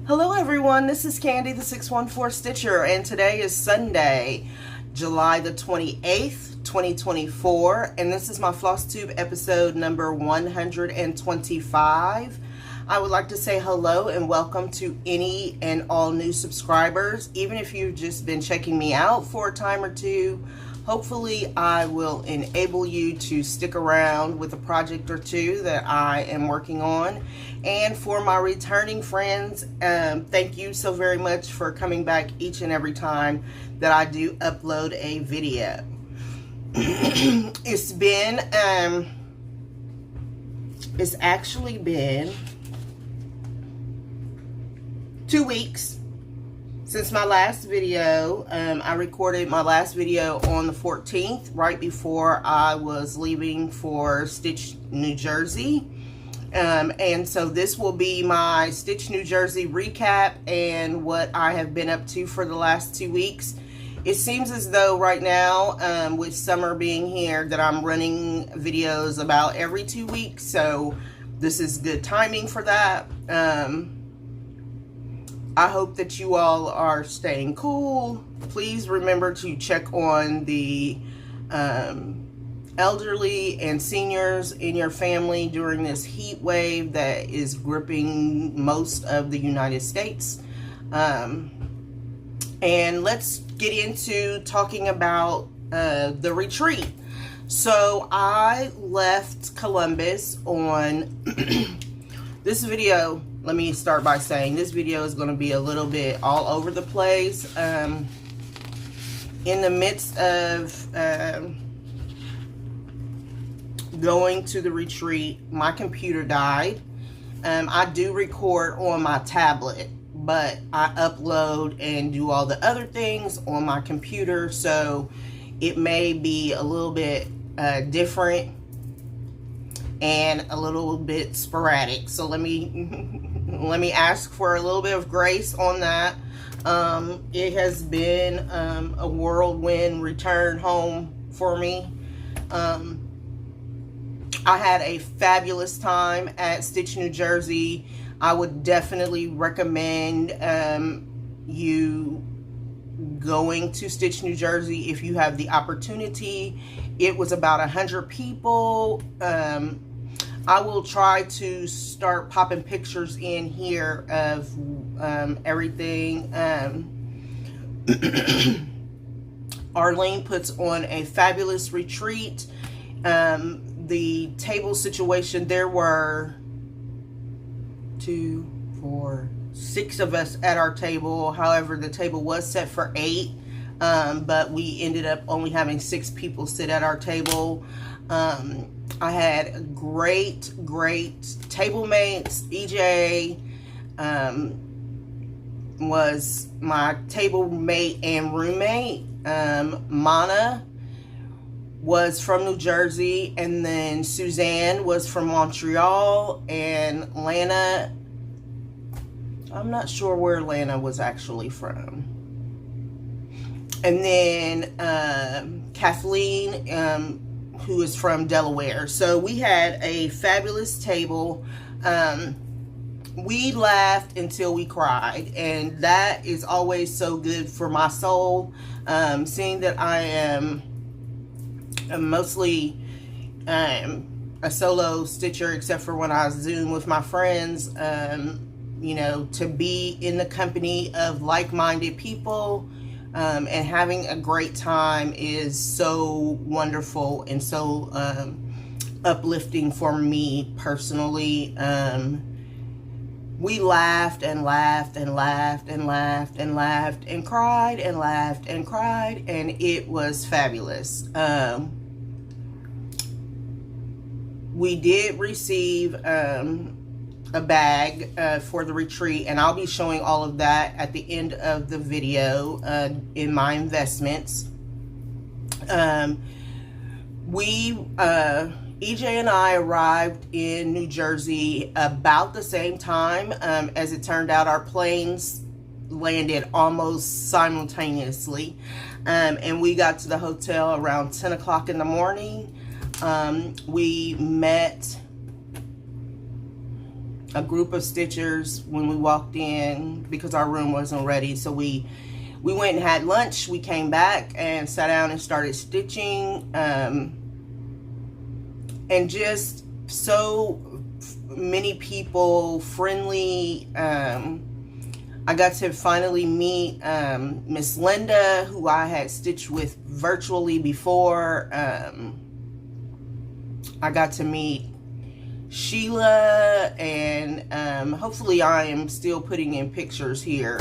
Hello everyone, this is Candy the 614 Stitcher, and today is Sunday, July the 28th, 2024, and this is my Flosstube episode number 125. I would like to say hello and welcome to any and all new subscribers. Even if you've just been checking me out for a time or two, hopefully I will enable you to stick around with a project or two that I am working on. And for my returning friends, thank you so very much for coming back each and every time that I do upload a video. It's actually been 2 weeks since my last video. I recorded my last video on the 14th, right before I was leaving for Stitch, New Jersey. And so this will be my Stitch, New Jersey recap and what I have been up to for the last 2 weeks. It seems as though right now, with summer being here, that I'm running videos about every 2 weeks. So this is good timing for that. I hope that you all are staying cool. Please remember to check on the elderly and seniors in your family during this heat wave that is gripping most of the United States. And let's get into talking about the retreat. So I left Columbus on this video. Let me start by saying this video is going to be a little bit all over the place. In the midst of going to the retreat, my computer died. I do record on my tablet, but I upload and do all the other things on my computer, so it may be a little bit different and a little bit sporadic. So let me ask for a little bit of grace on that. It has been a whirlwind return home for me. I had a fabulous time at Stitch, New Jersey. I would definitely recommend you going to Stitch, New Jersey if you have the opportunity. It was about 100 people. I will try to start popping pictures in here of everything. Arlene puts on a fabulous retreat. The table situation, there were 2, 4, 6 of us at our table. However, the table was set for 8, but we ended up only having 6 people sit at our table. I had great table mates. EJ was my table mate and roommate. Mana was from New Jersey, and then Suzanne was from Montreal, and Lana, I'm not sure where Lana was actually from. And then Kathleen, who is from Delaware. So we had a fabulous table. We laughed until we cried, and that is always so good for my soul. Seeing that I am mostly a solo stitcher, except for when I Zoom with my friends, you know, to be in the company of like-minded people and having a great time is so wonderful and so uplifting for me personally. We laughed and laughed and laughed and laughed and laughed and cried and laughed and cried, and it was fabulous. We did receive a bag for the retreat, and I'll be showing all of that at the end of the video in my investments. EJ and I arrived in New Jersey about the same time. As it turned out, our planes landed almost simultaneously, and we got to the hotel around 10 o'clock in the morning. We met a group of stitchers when we walked in because our room wasn't ready. So we went and had lunch. We came back and sat down and started stitching. And just so many people, friendly. I got to finally meet Miss Linda, who I had stitched with virtually before. I got to meet Sheila, and hopefully I am still putting in pictures here.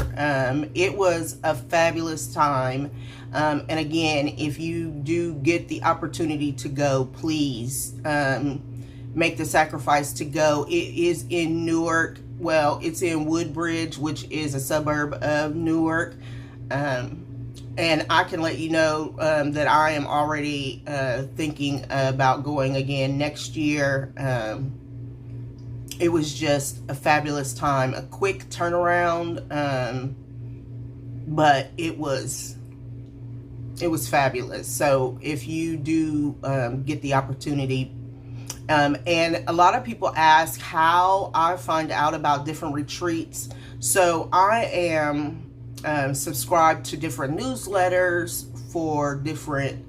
It was a fabulous time. And again, if you do get the opportunity to go, please make the sacrifice to go. It is in Newark. Well, it's in Woodbridge, which is a suburb of Newark. And I can let you know that I am already thinking about going again next year. It was just a fabulous time, a quick turnaround, but it was fabulous. So if you do get the opportunity, and a lot of people ask how I find out about different retreats. So I am subscribed to different newsletters for different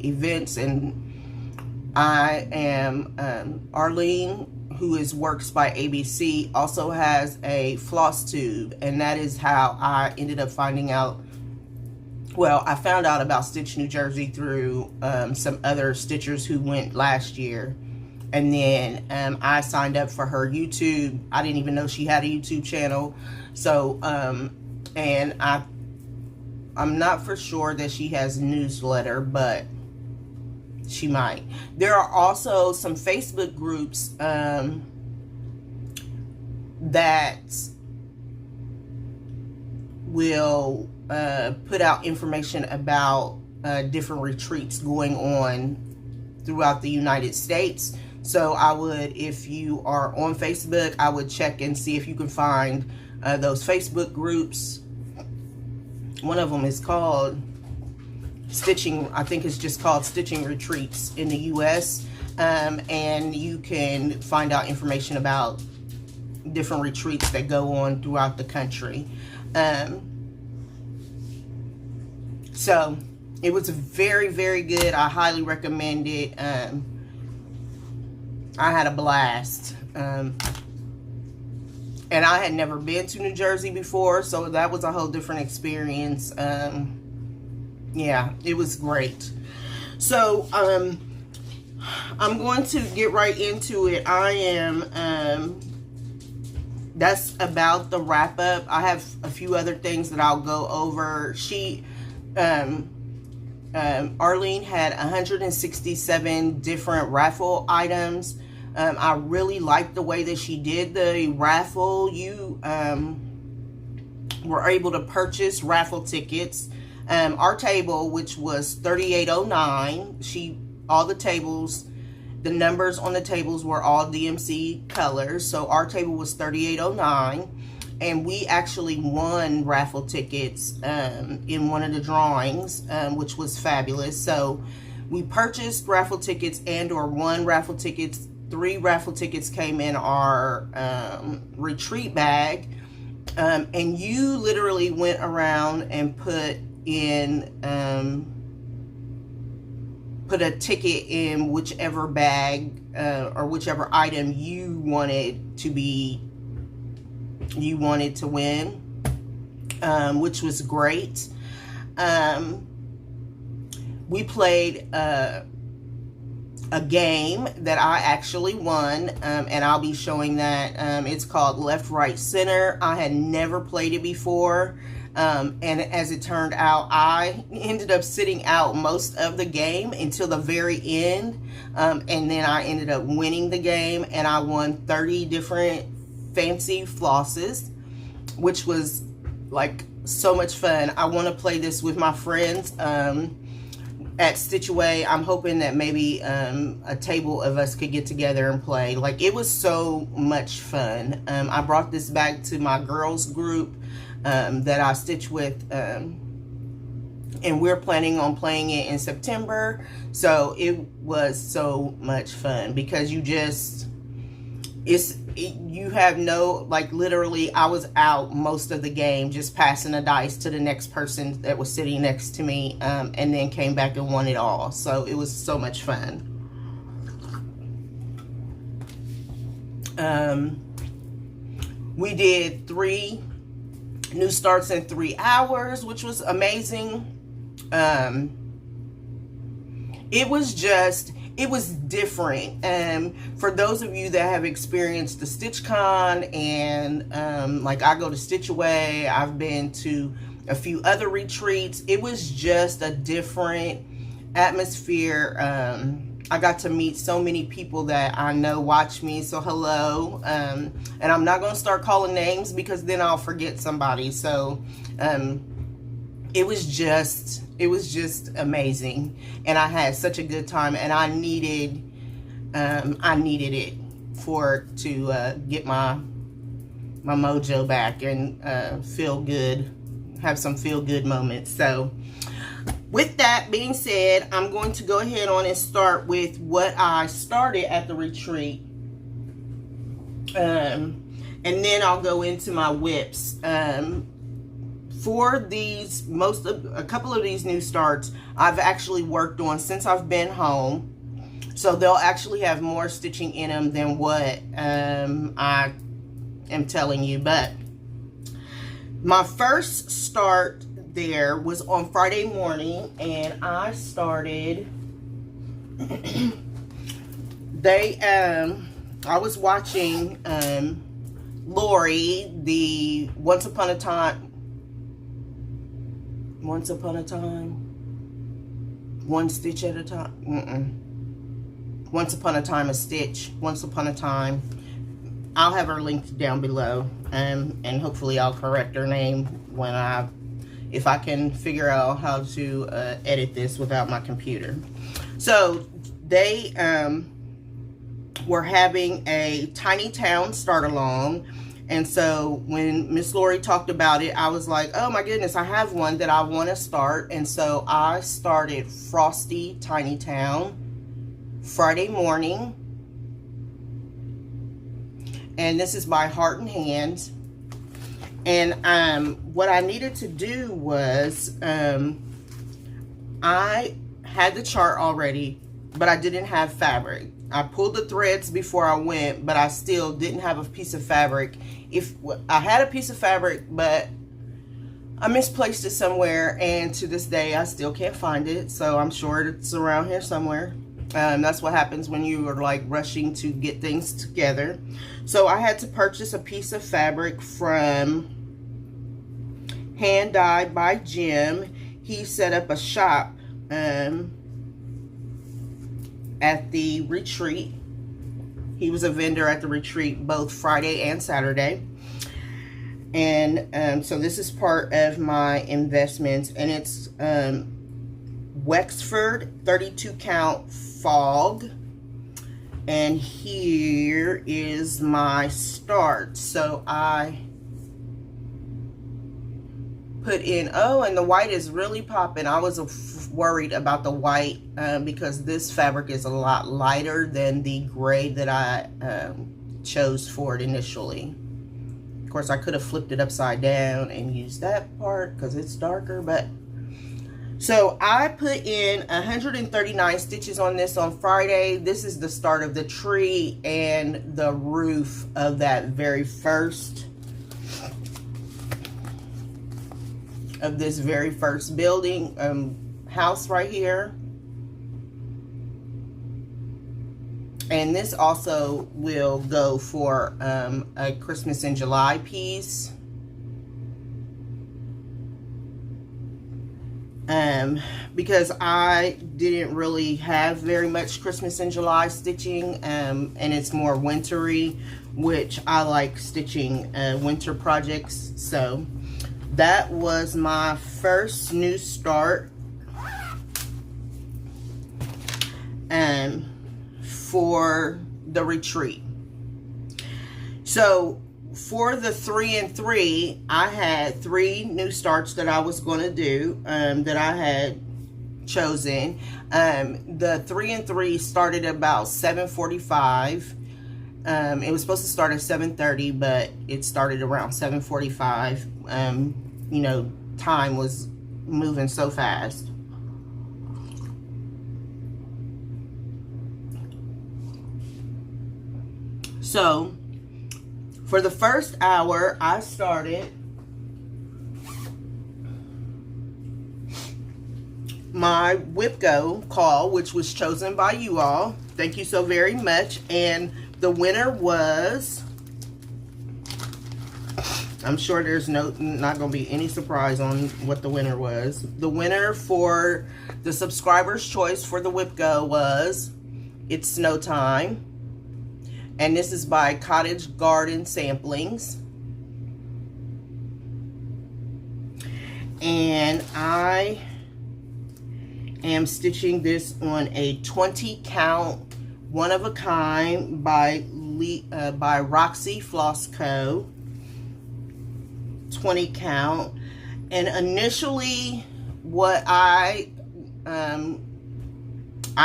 events, and I am Arlene, who is Works by ABC, also has a Flosstube, and that is how I ended up finding out. Well, I found out about Stitch New Jersey through some other stitchers who went last year. And then I signed up for her YouTube. I didn't even know she had a YouTube channel. So, and I'm not for sure that she has a newsletter, but she might. There are also some Facebook groups that will put out information about different retreats going on throughout the United States. So I would, if you are on Facebook, I would check and see if you can find those Facebook groups. One of them is called Stitching, I think it's just called Stitching Retreats in the US. And you can find out information about different retreats that go on throughout the country. So it was very, very good. I highly recommend it. I had a blast. And I had never been to New Jersey before, so that was a whole different experience. Yeah, it was great. So, I'm going to get right into it. I am, that's about the wrap up. I have a few other things that I'll go over. Arlene had 167 different raffle items. I really liked the way that she did the raffle. You were able to purchase raffle tickets. Our table, which was 3809, all the tables, the numbers on the tables were all DMC colors. So our table was 3809. And we actually won raffle tickets in one of the drawings, which was fabulous. So we purchased raffle tickets and or won raffle tickets. 3 raffle tickets came in our retreat bag. And you literally went around and put a ticket in whichever bag or whichever item you wanted to win, which was great. We played a game that I actually won, and I'll be showing that. It's called Left, Right, Center. I had never played it before, and as it turned out, I ended up sitting out most of the game until the very end, and then I ended up winning the game, and I won 30 different fancy flosses, which was like so much fun. I want to play this with my friends at Stitchery. I'm hoping that maybe a table of us could get together and play. Like, it was so much fun. I brought this back to my girls group that I stitch with, and we're planning on playing it in September. So it was so much fun because you just you have no, like, literally I was out most of the game just passing a dice to the next person that was sitting next to me, and then came back and won it all. So it was so much fun. We did 3 new starts in 3 hours, which was amazing. It was different. For those of you that have experienced the StitchCon, and like, I go to Stitchaway, I've been to a few other retreats, it was just a different atmosphere. I got to meet so many people that I know watch me, so hello. And I'm not going to start calling names because then I'll forget somebody. So it was just amazing, and I had such a good time, and I needed it to get my mojo back and feel good, have some feel good moments. So with that being said, I'm going to go ahead on and start with what I started at the retreat, and then I'll go into my whips. For these, a couple of these new starts, I've actually worked on since I've been home, so they'll actually have more stitching in them than what I am telling you. But my first start there was on Friday morning, and I started. I was watching Lori, the Once Upon a Time, One Stitch at a Time. Once Upon a Time, a Stitch. Once Upon a Time. I'll have her linked down below, and hopefully I'll correct her name when if I can figure out how to edit this without my computer. So they were having a tiny town start along, and so when Miss Lori talked about it, I was like, oh my goodness, I have one that I want to start. And so I started Frosty Tiny Town Friday morning, and this is by Heart and Hand. And what I needed to do was, I had the chart already, but I didn't have fabric. I pulled the threads before I went, but I still didn't have a piece of fabric. I had a piece of fabric, but I misplaced it somewhere, and to this day I still can't find it. So I'm sure it's around here somewhere. That's what happens when you are like rushing to get things together. So I had to purchase a piece of fabric from Hand Dyed by Jim. He set up a shop at the retreat. He was a vendor at the retreat both Friday and Saturday. And so this is part of my investments, and it's Wexford 32 count fog. And here is my start. So I put in, oh, and the white is really popping. I was worried about the white because this fabric is a lot lighter than the gray that I chose for it initially. Of course, I could have flipped it upside down and used that part because it's darker, but so I put in 139 stitches on this on Friday. This is the start of the tree and the roof of that very first of this very first building house right here. And this also will go for a Christmas in July piece. Because I didn't really have very much Christmas in July stitching, and it's more wintry, which I like stitching winter projects. So that was my first new start for the retreat. So for the 3 and 3, I had 3 new starts that I was going to do, that I had chosen. The 3 and 3 started about 7:45. It was supposed to start at 7:30, but it started around 7:45. You know, time was moving so fast. So, for the first hour, I started my WIPGO call, which was chosen by you all. Thank you so very much. And the winner was, I'm sure there's not going to be any surprise on what the winner was. The winner for the subscriber's choice for the WIPGO was It's Snow Time. And this is by Cottage Garden Samplings. And I am stitching this on a 20 count, one of a kind by Roxy Floss Co. 20 count. And initially what I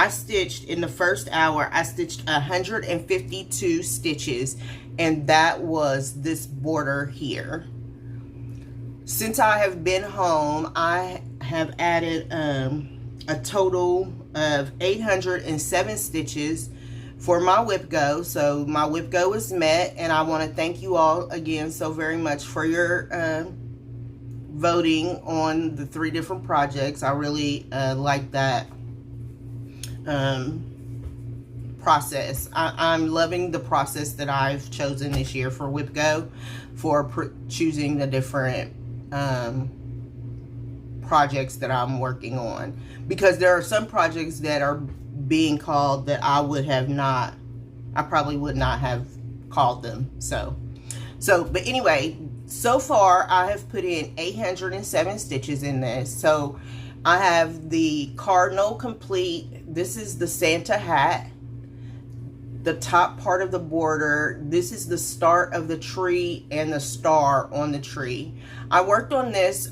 stitched in the first hour, I stitched 152 stitches, and that was this border here. Since I have been home, I have added a total of 807 stitches for my WIPGO. So my WIPGO is met, and I want to thank you all again so very much for your voting on the 3 different projects. I really like that process. I'm loving the process that I've chosen this year for WIPGO for choosing the different projects that I'm working on, because there are some projects that are being called that I probably would not have called them. But anyway, so far I have put in 807 stitches in this. So I have the cardinal complete. This is the Santa hat, the top part of the border. This is the start of the tree and the star on the tree. I worked on this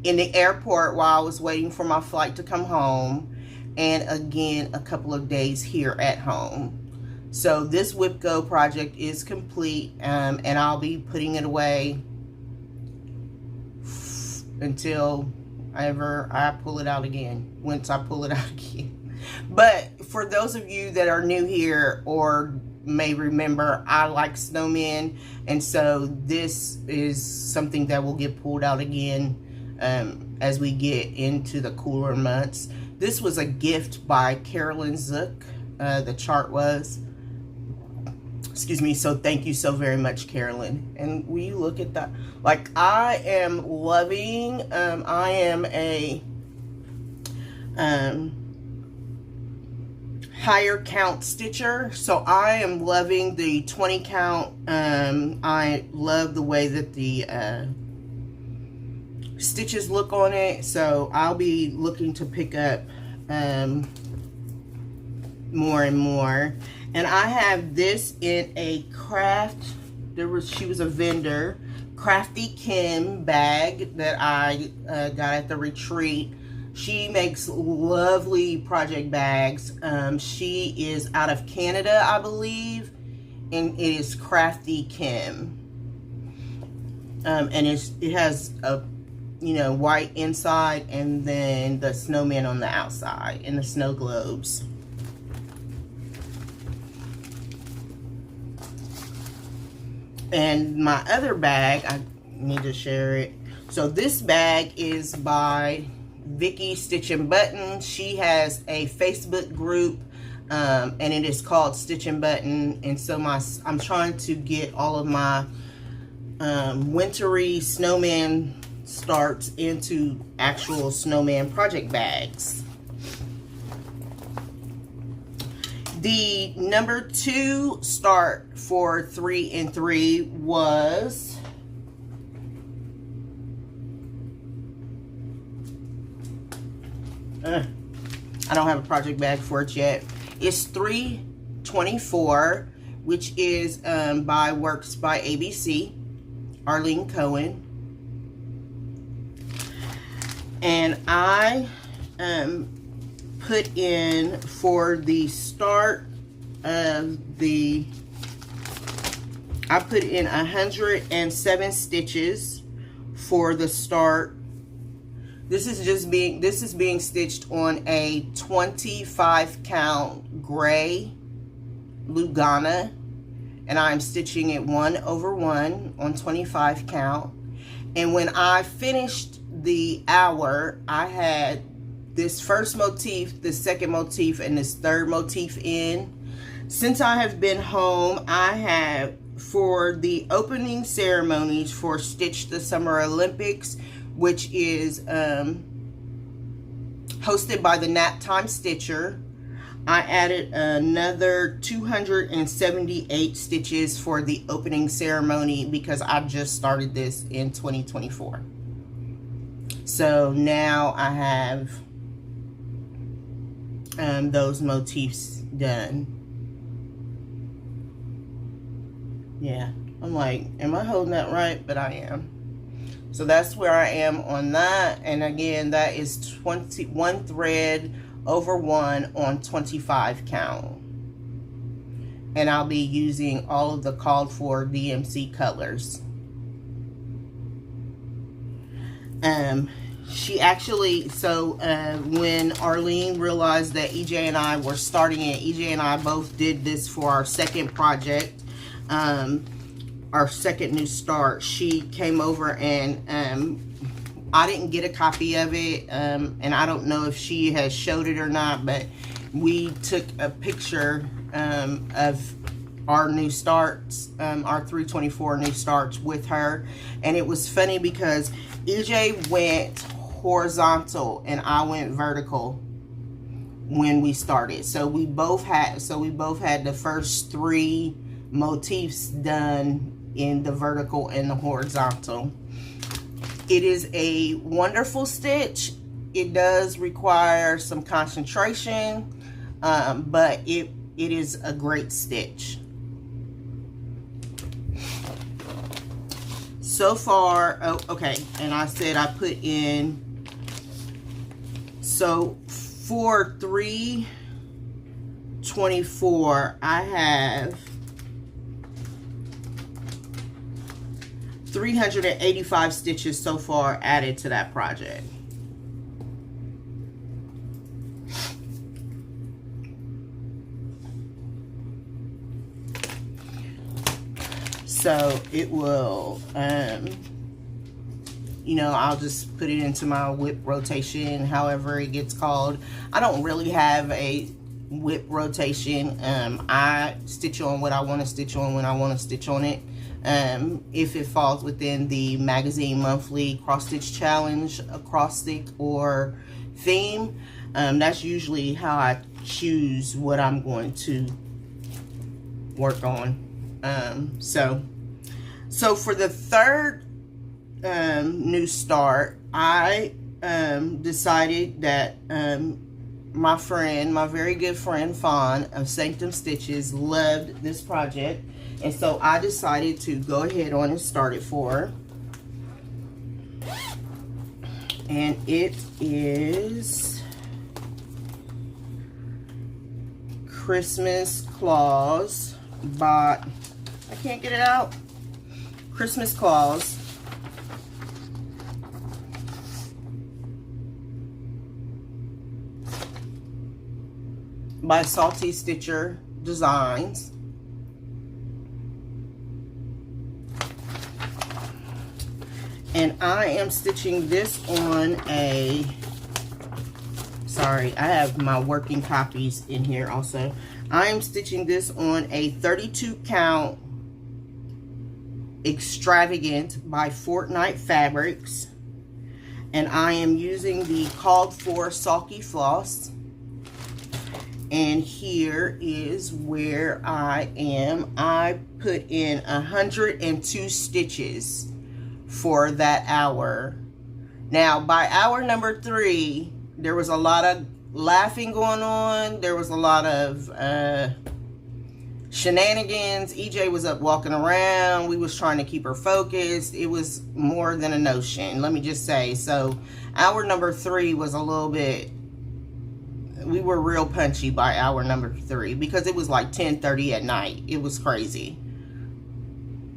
in the airport while I was waiting for my flight to come home, and again a couple of days here at home. So this WIPGO project is complete, and I'll be putting it away until I pull it out again, once I pull it out again. But for those of you that are new here or may remember, I like snowmen, and so this is something that will get pulled out again as we get into the cooler months. This was a gift by Carolyn Zook, the chart was. Excuse me. So thank you so very much, Carolyn. And will you look at that? Like, I am loving, I am a higher count stitcher, so I am loving the 20 count. I love the way that the stitches look on it, so I'll be looking to pick up more and more. And I have this in a craft, she was a vendor, Crafty Kim bag that I got at the retreat. She makes lovely project bags. She is out of Canada, I believe, and it is Crafty Kim. And it has a, you know, white inside and then the snowman on the outside and the snow globes. And my other bag, I need to share it. So this bag is by Vicky Stitch and Button. She has a Facebook group, and it is called Stitch and Button. And so I'm trying to get all of my wintry snowman starts into actual snowman project bags. The number 2 start for 3 and 3 was I don't have a project bag for it yet. It's 324, which is by Works by ABC, Arlene Cohen. And I put in for the start of the, I put in 107 stitches for the start. This is being stitched on a 25 count gray Lugana, and I'm stitching it 1 over 1 on 25 count. And when I finished the hour, I had this first motif, the second motif, and this third motif in. Since I have been home, I have, for the opening ceremonies for Stitch the Summer Olympics, which is hosted by the Nap Time Stitcher, I added another 278 stitches for the opening ceremony because I just started this in 2024. So now I have those motifs done. Yeah, I'm like, am I holding that right? But I am. So that's where I am on that. And again, that is 21 thread over 1 on 25 count. And I'll be using all of the called for DMC colors. She actually, so when Arlene realized that EJ and I were starting it, EJ and I both did this for our second project, our second new start. She came over and I didn't get a copy of it, and I don't know if she has showed it or not, but we took a picture of our new starts, our 324 new starts with her. And it was funny because EJ went horizontal and I went vertical when we started. So we both had the first 3 motifs done in the vertical and the horizontal. It is a wonderful stitch. It does require some concentration, but it is a great stitch. So far, oh, okay, and I said I put in, so for 324, I have 385 stitches so far added to that project. So it will, you know, I'll just put it into my whip rotation, however it gets called. I don't really have a whip rotation. I stitch on what I want to stitch on when I want to stitch on it. If it falls within the magazine monthly cross stitch challenge, acrostic or theme, that's usually how I choose what I'm going to work on. So for the third new start, I decided that my very good friend Fawn of Sanctum Stitches loved this project, and so I decided to go ahead on and start it for her. And it is Christmas Claus by, I can't get it out, Christmas Claus by Salty Stitcher Designs. And I am stitching this on a, sorry, I have my working copies in here also. I am stitching this on a 32 count Extravagant by Fortnite Fabrics. And I am using the called for Sulky Floss. And here is where I am. I put in 102 stitches for that hour. Now by hour number 3, there was a lot of laughing going on. There was a lot of shenanigans. EJ was up walking around. We was trying to keep her focused. It was more than a notion, let me just say. So hour number 3 was a little bit, we were real punchy by hour number 3 because it was like 10:30 at night. It was crazy.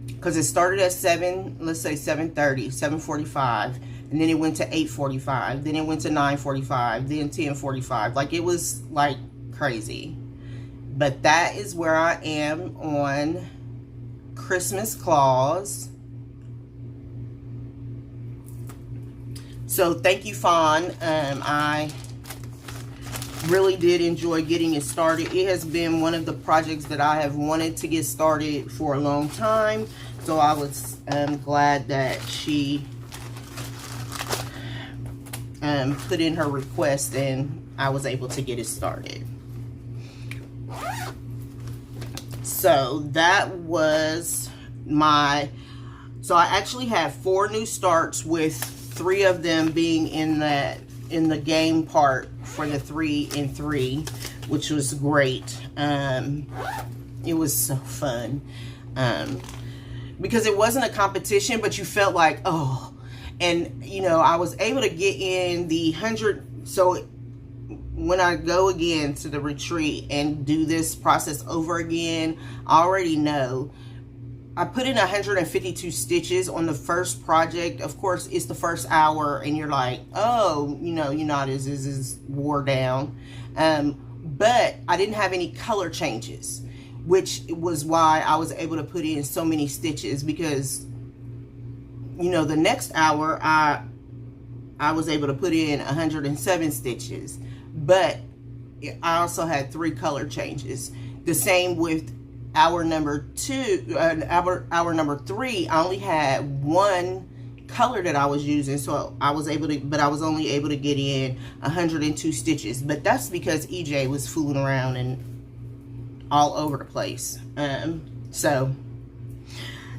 Because it started at 7, let's say 7:30, 7:45, and then it went to 8:45, then it went to 9:45, then 10:45. Like, it was like crazy. But that is where I am on Christmas Claus. So thank you, Fawn. I really did enjoy getting it started. It has been one of the projects that I have wanted to get started for a long time. So I was glad that she put in her request and I was able to get it started. So that was so I actually had 4 new starts, with 3 of them being in the game part for the 3 and 3, which was great. It was so fun. Because it wasn't a competition, but you felt like, oh, and you know, I was able to get in the 100. So when I go again to the retreat and do this process over again, I already know I put in 152 stitches on the first project. Of course, it's the first hour and you're like, oh, you know, you're not as wore down. But I didn't have any color changes, which was why I was able to put in so many stitches, because, you know, the next hour I was able to put in 107 stitches, but I also had 3 color changes. The same with hour number 2, hour number 3, I only had 1 color that I was using, so I was able to, but I was only able to get in 102 stitches. But that's because EJ was fooling around and all over the place. So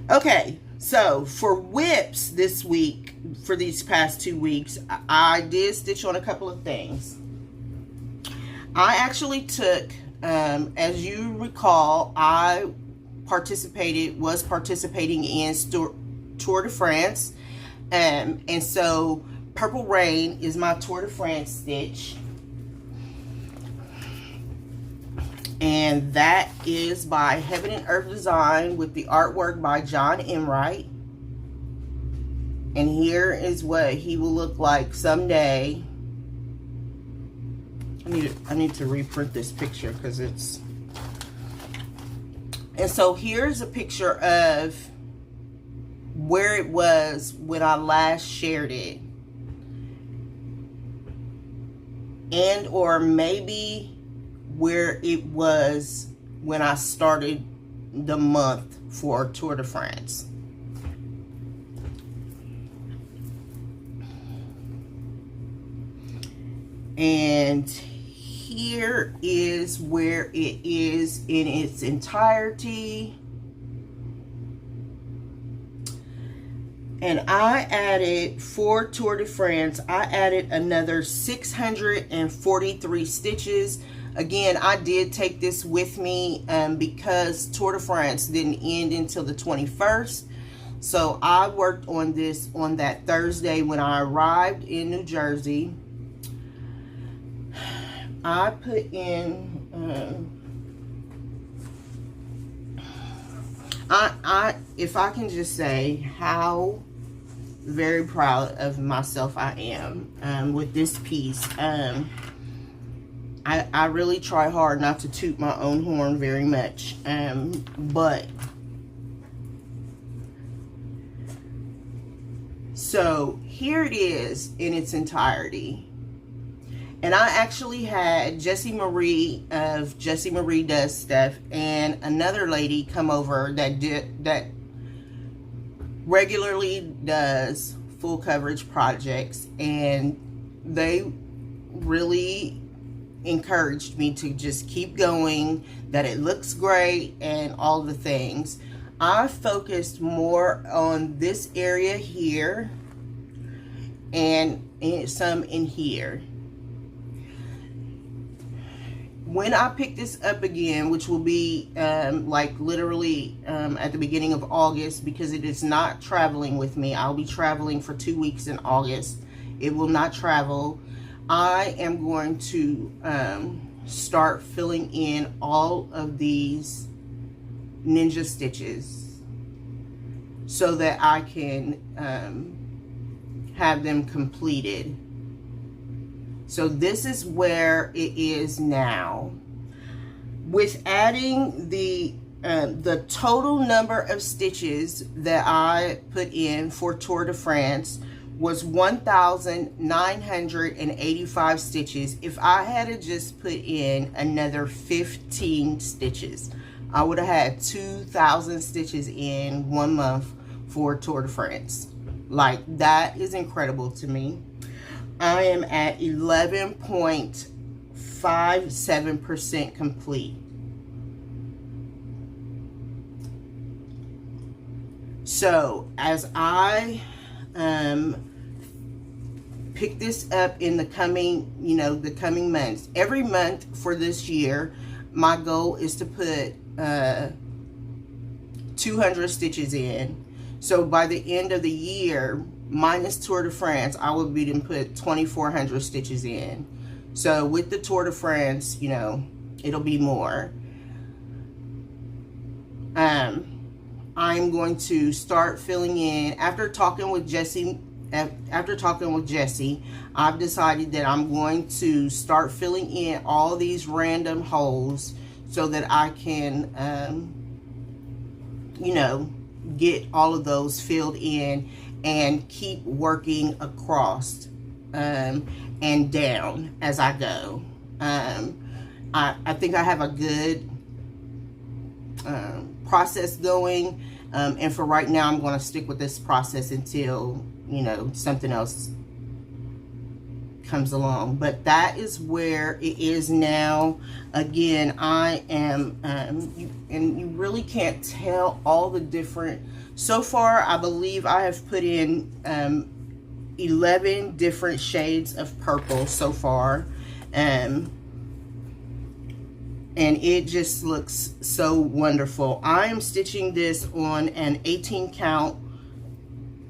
okay, so for whips this week, for these past 2 weeks, I did stitch on a couple of things. I actually took, as you recall, I was participating in Tour de France, and so Purple Rain is my Tour de France stitch, and that is by Heaven and Earth Design with the artwork by John Enright. And here is what he will look like someday. I need to reprint this picture because it's... And so here's a picture of where it was when I last shared it. And or maybe where it was when I started the month for Tour de France. And here is where it is in its entirety. And I added, for Tour de France, I added another 643 stitches. Again, I did take this with me because Tour de France didn't end until the 21st. So I worked on this on that Thursday when I arrived in New Jersey. I put in, if I can just say how very proud of myself I am with this piece. I really try hard not to toot my own horn very much, but so here it is in its entirety. And I actually had Jessie Marie of Jessie Marie Does Stuff and another lady come over that regularly does full coverage projects, and they really encouraged me to just keep going, that it looks great and all the things. I focused more on this area here and some in here. When I pick this up again, which will be like literally at the beginning of August, because it is not traveling with me. I'll be traveling for 2 weeks in August. It will not travel. I am going to start filling in all of these ninja stitches so that I can have them completed. So this is where it is now. With adding the total number of stitches that I put in for Tour de France was 1,985 stitches. If I had to just put in another 15 stitches, I would have had 2,000 stitches in 1 month for Tour de France. Like, that is incredible to me. I am at 11.57% complete. So as I pick this up in the coming, the coming months, every month for this year, my goal is to put 200 stitches in. So by the end of the year, minus Tour de France, I will be to put 2,400 stitches in. So with the Tour de France, it'll be more. I'm going to start filling in after talking with Jessie. I've decided that I'm going to start filling in all these random holes so that I can, get all of those filled in and keep working across and down as I go. I think I have a good process going, and for right now I'm going to stick with this process until something else comes along. But that is where it is now. Again, I am and you really can't tell all the different. So far I believe I have put in 11 different shades of purple so far, and it just looks so wonderful. I am stitching this on an 18 count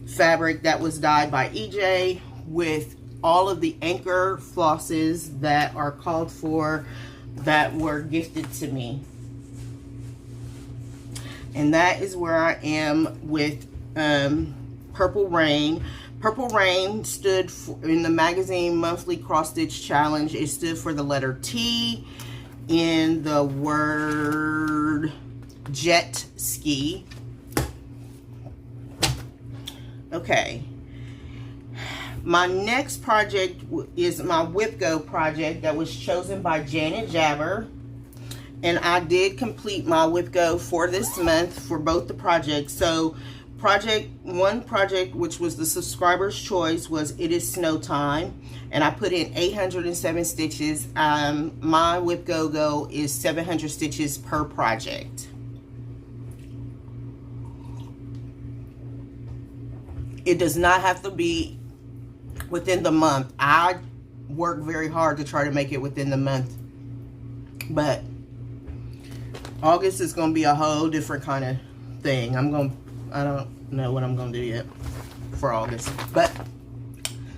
fabric that was dyed by EJ with all of the anchor flosses that are called for, that were gifted to me. And that is where I am with Purple Rain. Purple Rain stood for, in the magazine monthly cross stitch challenge, it stood for the letter T in the word jet ski. Okay, my next project is my WIPGO project that was chosen by Janet Jabber, and I did complete my WIPGO for this month for both the projects. So one project, which was the subscriber's choice, was It Is Snow Time, and I put in 807 stitches. My WIPGO goal is 700 stitches per project. It does not have to be within the month. I work very hard to try to make it within the month, but August is going to be a whole different kind of thing. I don't know what I'm going to do yet for August. But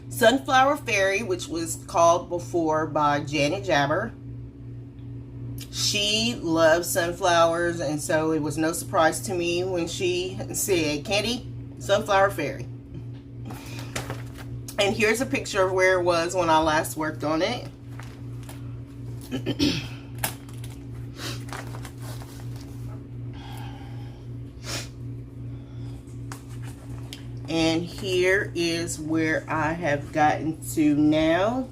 Sunflower Fairy, which was called before by Janet Jabber, she loves sunflowers, and so it was no surprise to me when she said, "Candy, Sunflower Fairy." And here's a picture of where it was when I last worked on it. And here is where I have gotten to now.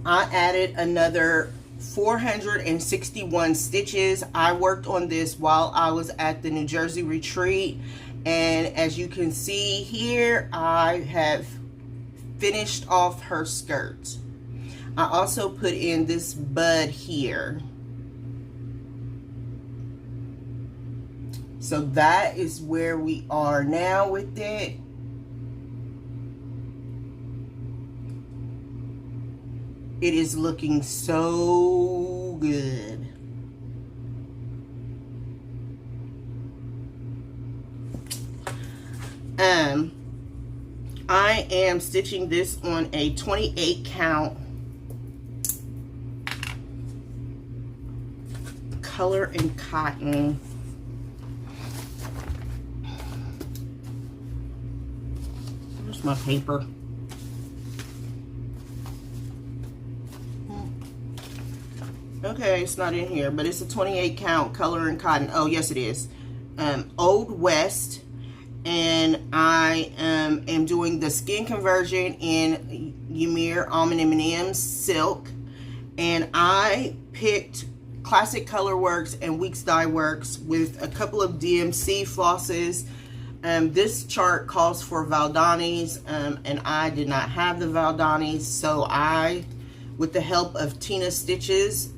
I added another 461 stitches. I worked on this while I was at the New Jersey retreat, and as you can see here, I have finished off her skirt. I also put in this bud here. So that is where we are now with it. It is looking so good. I am stitching this on a 28 count color and cotton. Where's my paper? Okay, it's not in here, but it's a 28 count color and cotton. Oh, yes, it is. Old West. And I am doing the skin conversion in Ymir Almond M&M's silk. And I picked Classic Color Works and Weeks Dye Works with a couple of DMC flosses. This chart calls for Valdanis, and I did not have the Valdanis, so I, with the help of Tina Stitches,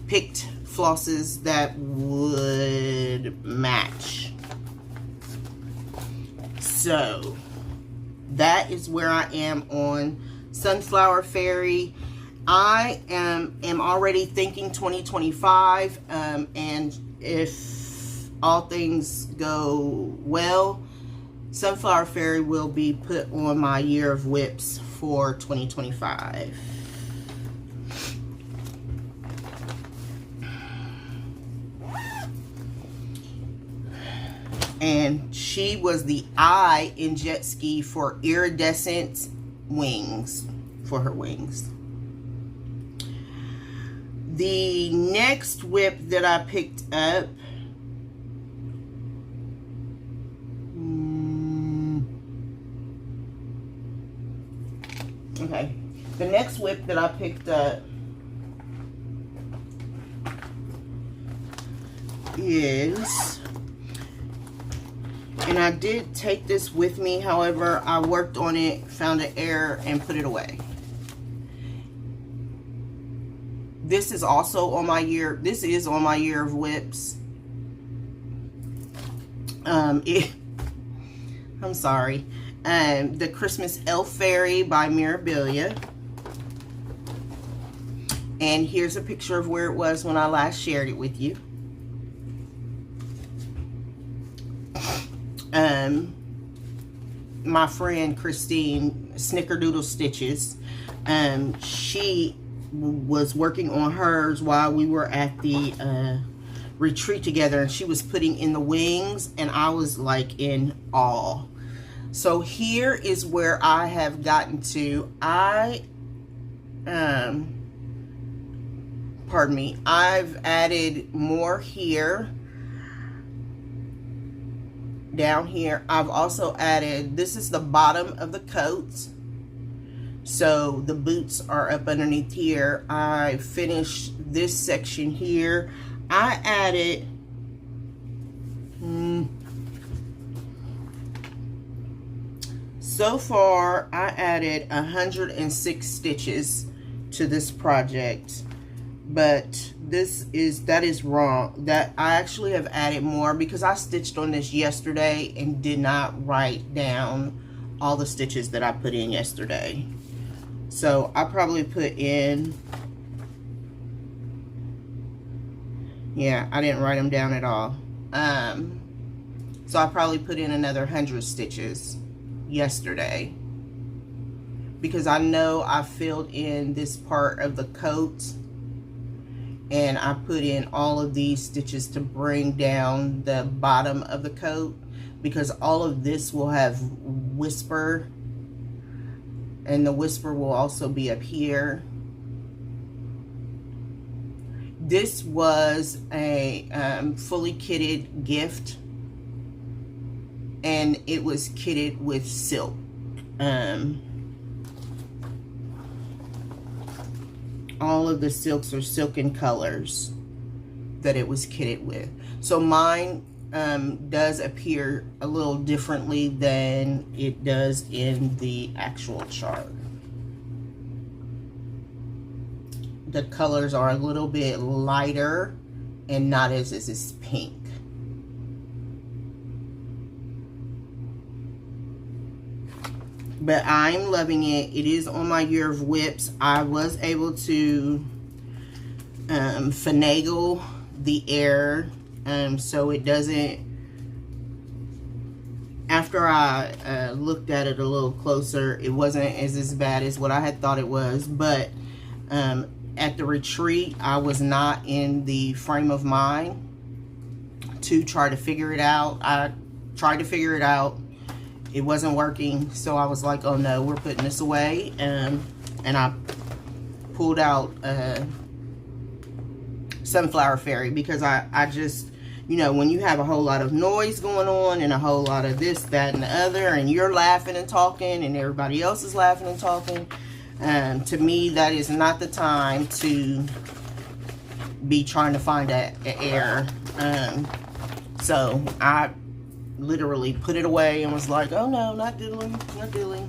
picked flosses that would match. So that is where I am on Sunflower Fairy. I am already thinking 2025, and if all things go well, Sunflower Fairy will be put on my year of whips for 2025. And she was the eye in Jet Ski for iridescent wings, for her wings. The next whip that I picked up, okay, the next whip that I picked up is, and I did take this with me, however, I worked on it, found an error, and put it away. This is also on my year, this is on my year of whips. I'm sorry. The Christmas Elf Fairy by Mirabilia. And here's a picture of where it was when I last shared it with you. My friend Christine Snickerdoodle Stitches, she was working on hers while we were at the retreat together, and she was putting in the wings, and I was like in awe. So here is where I have gotten to. Pardon me, I've added more here. Down here, I've also added, this is the bottom of the coat. So the boots are up underneath here. I finished this section here. I added, so far, I added 106 stitches to this project. But that is wrong. That I actually have added more because I stitched on this yesterday and did not write down all the stitches that I put in yesterday. So I probably put in, yeah, I didn't write them down at all. So I probably put in another 100 stitches yesterday because I know I filled in this part of the coat. And I put in all of these stitches to bring down the bottom of the coat, because all of this will have whisper, and the whisper will also be up here. This was a fully kitted gift, and it was kitted with silk. All of the silks are silken colors that it was kitted with. So mine does appear a little differently than it does in the actual chart. The colors are a little bit lighter and not as pink. But I'm loving it. It is on my year of whips. I was able to finagle the air so it doesn't, after after I looked at it a little closer, it wasn't as bad as what I had thought it was. But at the retreat, I was not in the frame of mind to try to figure it out. I tried to figure it out. It wasn't working. So I was like, oh no, we're putting this away. And I pulled out Sunflower Fairy, because I just, you know, when you have a whole lot of noise going on and a whole lot of this, that, and the other, and you're laughing and talking and everybody else is laughing and talking, to me, that is not the time to be trying to find an error. So I literally put it away and was like, oh no, not dealing, not dealing.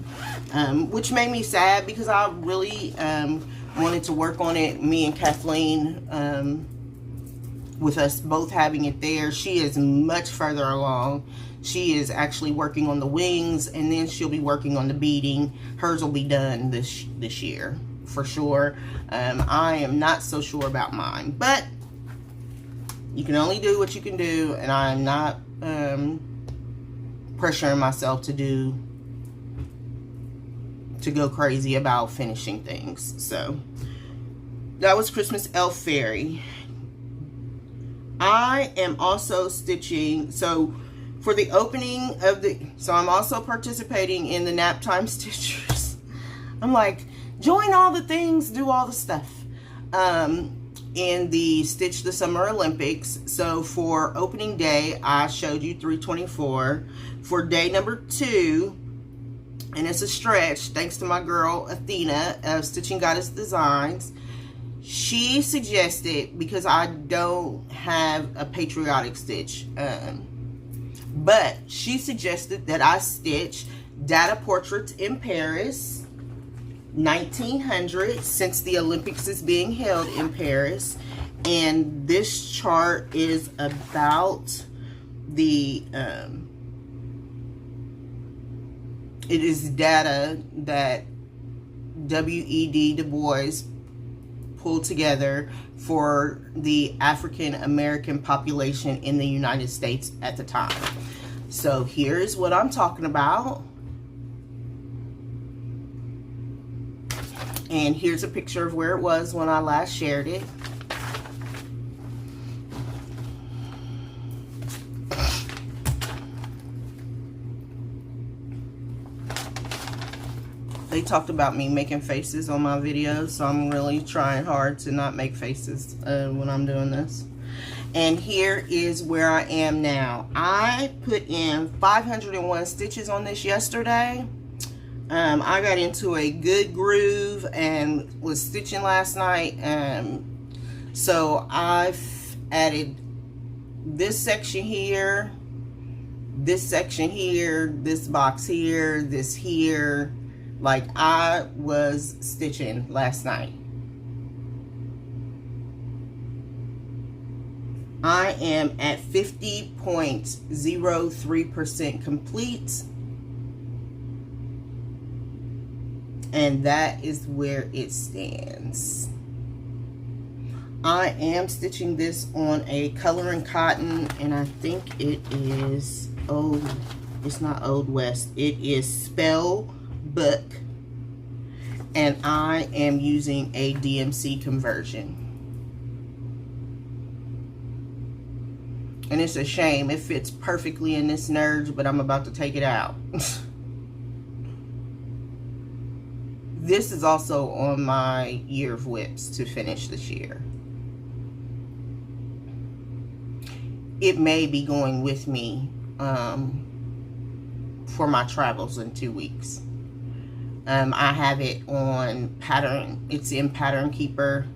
Which made me sad, because I really wanted to work on it. Me and Kathleen, with us both having it there, she is much further along. She is actually working on the wings, and then she'll be working on the beading. Hers will be done this year for sure. I am not so sure about mine, but you can only do what you can do, and I'm not pressuring myself to go crazy about finishing things. So that was Christmas Elf Fairy. I am also stitching, so for the opening of so I'm also participating in the nap time stitchers. I'm like, join all the things, do all the stuff. In the Stitch the Summer Olympics. So for opening day, I showed you 324. For day number 2, and it's a stretch, thanks to my girl Athena of Stitching Goddess Designs, she suggested, because I don't have a patriotic stitch, but she suggested that I stitch Data Portraits in Paris 1900, since the Olympics is being held in Paris. And this chart is about the it is data that W.E.D. Du Bois pulled together for the African American population in the United States at the time. So here's what I'm talking about. And here's a picture of where it was when I last shared it. They talked about me making faces on my videos, so I'm really trying hard to not make faces when I'm doing this. And here is where I am now. I put in 501 stitches on this yesterday. I got into a good groove and was stitching last night. So I've added this section here, this section here, this box here, this here. Like, I was stitching last night. I am at 50.03% complete. And that is where it stands. I am stitching this on a coloring cotton, and I think it is, oh, it's not Old West. It is Spell Book, and I am using a DMC conversion. And it's a shame, it fits perfectly in this nerge, but I'm about to take it out. This is also on my year of whips to finish this year. It may be going with me for my travels in 2 weeks. I have it on pattern. It's in Pattern Keeper,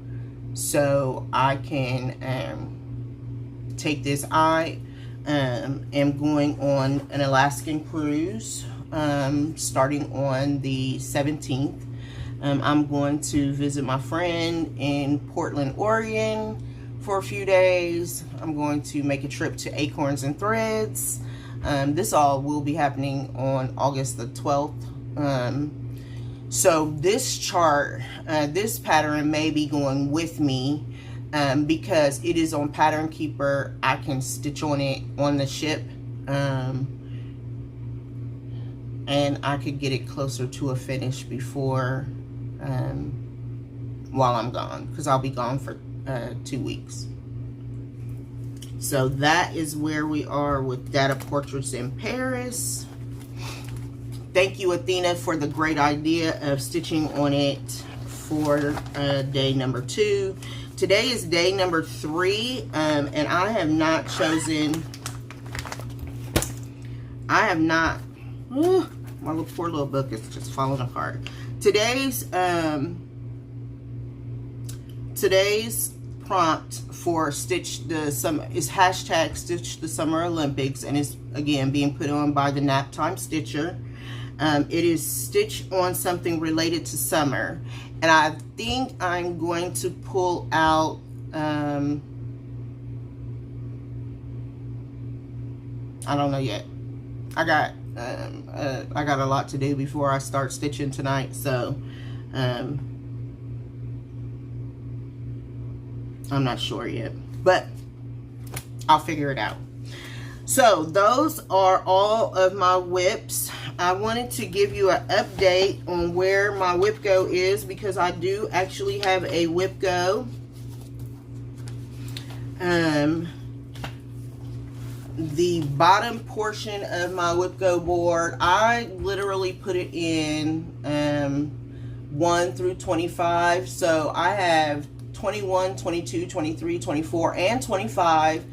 so I can take this. I am going on an Alaskan cruise starting on the 17th. I'm going to visit my friend in Portland, Oregon for a few days. I'm going to make a trip to Acorns and Threads. This all will be happening on August the 12th. So this chart, this pattern may be going with me because it is on Pattern Keeper. I can stitch on it on the ship. and I could get it closer to a finish before while I'm gone, because I'll be gone for 2 weeks. So that is where we are with Data Portraits in Paris. Thank you, Athena, for the great idea of stitching on it for day number 2. Today is day number 3, and I have not chosen, my poor little book is just falling apart. Today's prompt for Stitch the Summer is hashtag Stitch the Summer Olympics, and it's again being put on by the Naptime Stitcher. It is stitch on something related to summer, and I think I'm going to pull out I don't know yet. I got a lot to do before I start stitching tonight, so I'm not sure yet, but I'll figure it out. So those are all of my WIPs. I wanted to give you an update on where my WIPGO is, because I do actually have a WIPGO. The bottom portion of my WIPGO board, I literally put it in 1 through 25. So I have 21, 22, 23, 24, and 25.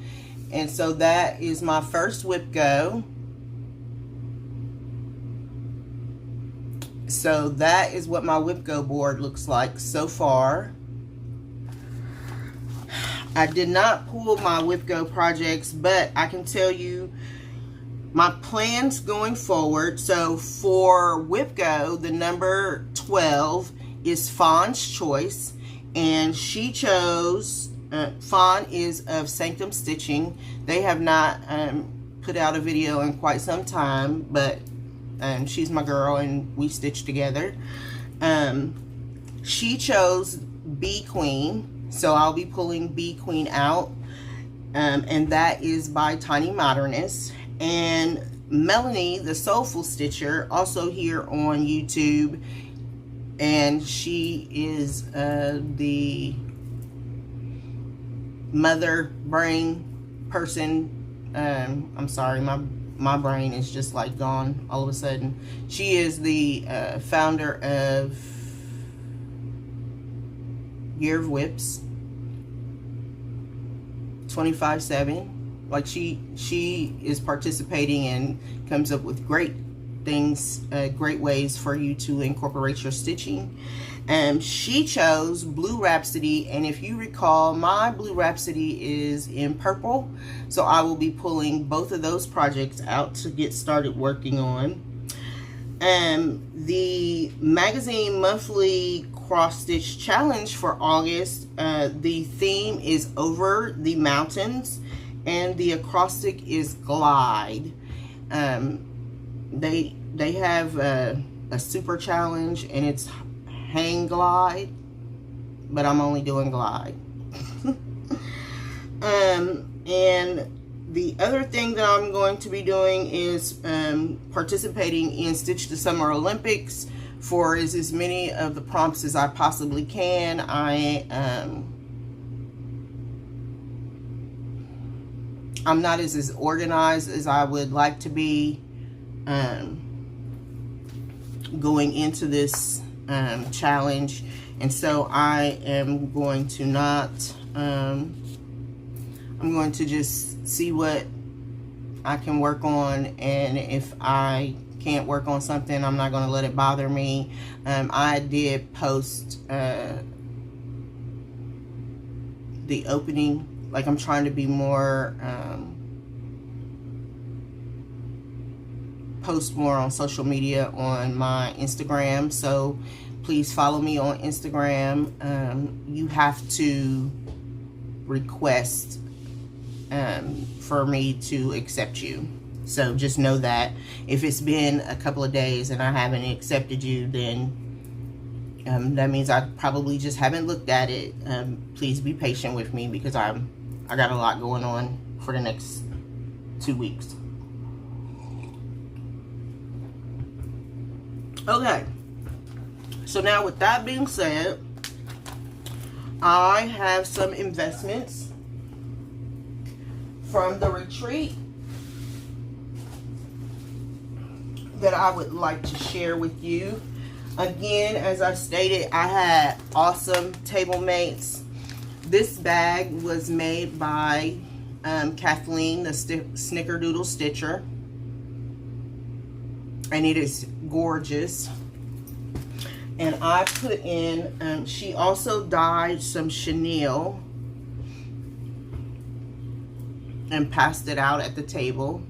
And so that is my first WIPGO. So that is what my WIPGO board looks like so far. I did not pull my WIPGO projects, but I can tell you my plans going forward. So for WIPGO, the number 12 is Fawn's Choice, and she chose, Fawn is of Sanctum Stitching. They have not put out a video in quite some time, but she's my girl and we stitch together. She chose Bee Queen, so I'll be pulling Bee Queen out, and that is by Tiny Modernist. And Melanie, the Soulful Stitcher, also here on YouTube, and she is the mother brain person. I'm sorry, my brain is just like gone all of a sudden. She is the founder of Year of Whips 25/7. Like she is participating and comes up with great things, great ways for you to incorporate your stitching. She chose Blue Rhapsody, and if you recall, my Blue Rhapsody is in purple, so I will be pulling both of those projects out to get started working on. The magazine monthly cross stitch challenge for August, the theme is Over the Mountains, and the acrostic is Glide. They have a super challenge, and it's Hang Glide, but I'm only doing Glide. And the other thing that I'm going to be doing is participating in Stitch the Summer Olympics for as many of the prompts as I possibly can. I'm not as organized as I would like to be going into this challenge, and so I am going to not I'm going to just see what I can work on, and if I can't work on something, I'm not going to let it bother me. I did post the opening. Like, I'm trying to be more post more on social media on my Instagram, so please follow me on Instagram. You have to request for me to accept you, so just know that if it's been a couple of days and I haven't accepted you, then that means I probably just haven't looked at it. Please be patient with me, because I got a lot going on for the next 2 weeks. Okay, so now with that being said, I have some investments from the retreat that I would like to share with you. Again, as I stated, I had awesome table mates. This bag was made by Kathleen, the Snickerdoodle Stitcher, and it is gorgeous. And I put in, she also dyed some chenille and passed it out at the table.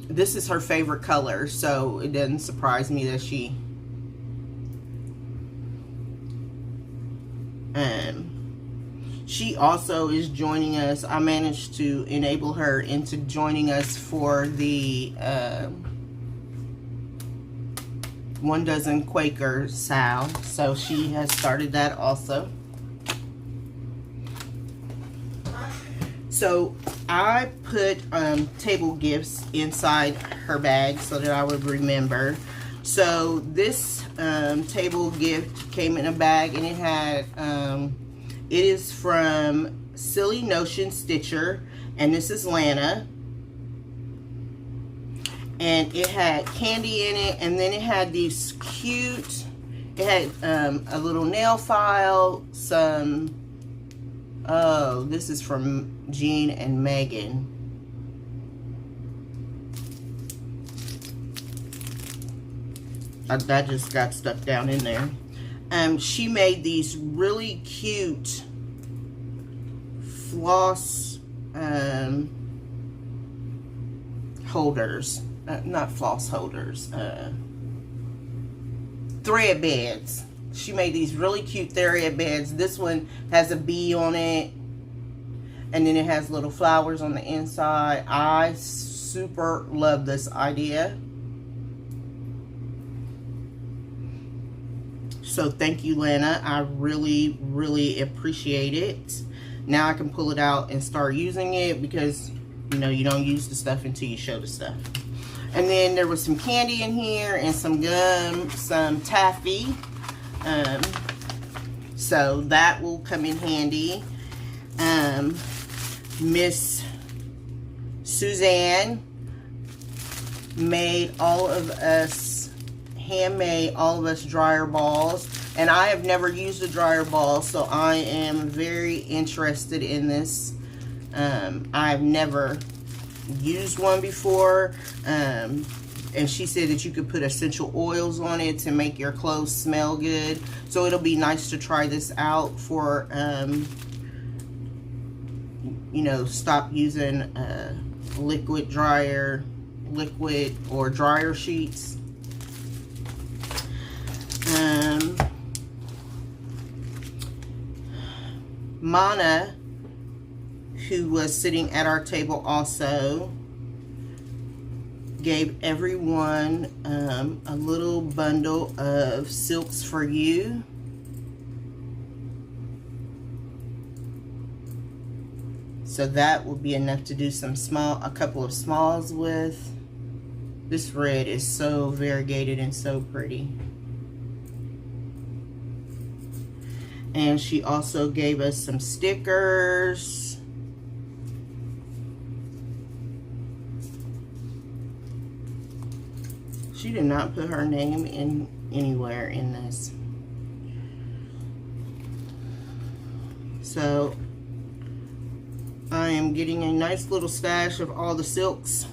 This is her favorite color, so it doesn't surprise me that she also is joining us. I managed to enable her into joining us for the 1 Dozen Quaker Sal, so she has started that also. So I put table gifts inside her bag so that I would remember. So this table gift came in a bag, and it had it is from Silly Notion Stitcher, and this is Lana. And it had candy in it, and then it had these cute, it had a little nail file, some, oh, this is from Jean and Megan. That just got stuck down in there. She made these really cute floss holders. Not floss holders, thread beds. She made these really cute thread beds. This one has a bee on it, and then it has little flowers on the inside. I super love this idea. So thank you, Lana. I really, really appreciate it. Now I can pull it out and start using it, because, you know, you don't use the stuff until you show the stuff. And then there was some candy in here and some gum, some taffy. So that will come in handy. Miss Suzanne made all of us, handmade all of us dryer balls. And I have never used a dryer ball, so I am very interested in this. I've never used one before, and she said that you could put essential oils on it to make your clothes smell good, so it'll be nice to try this out for you know, stop using liquid or dryer sheets. Mana, who was sitting at our table, also gave everyone a little bundle of Silks for You. So that will be enough to do a couple of smalls with. This red is so variegated and so pretty. And she also gave us some stickers. She did not put her name in anywhere in this. So I am getting a nice little stash of all the silks.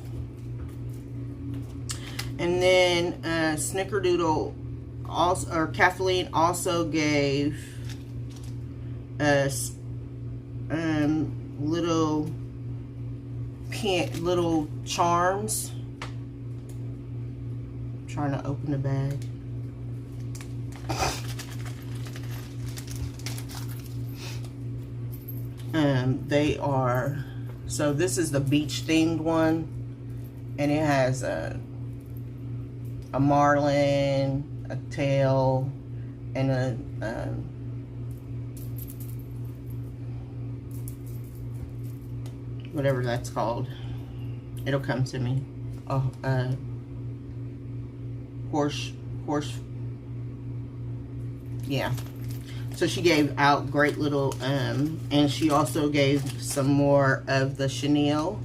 And then Snickerdoodle also, or Kathleen also gave us little charms. I'm trying to open the bag. They are, so this is the beach themed one, and it has a marlin, a tail, and a whatever that's called. It'll come to me. Oh, yeah. So she gave out great little, and she also gave some more of the chenille.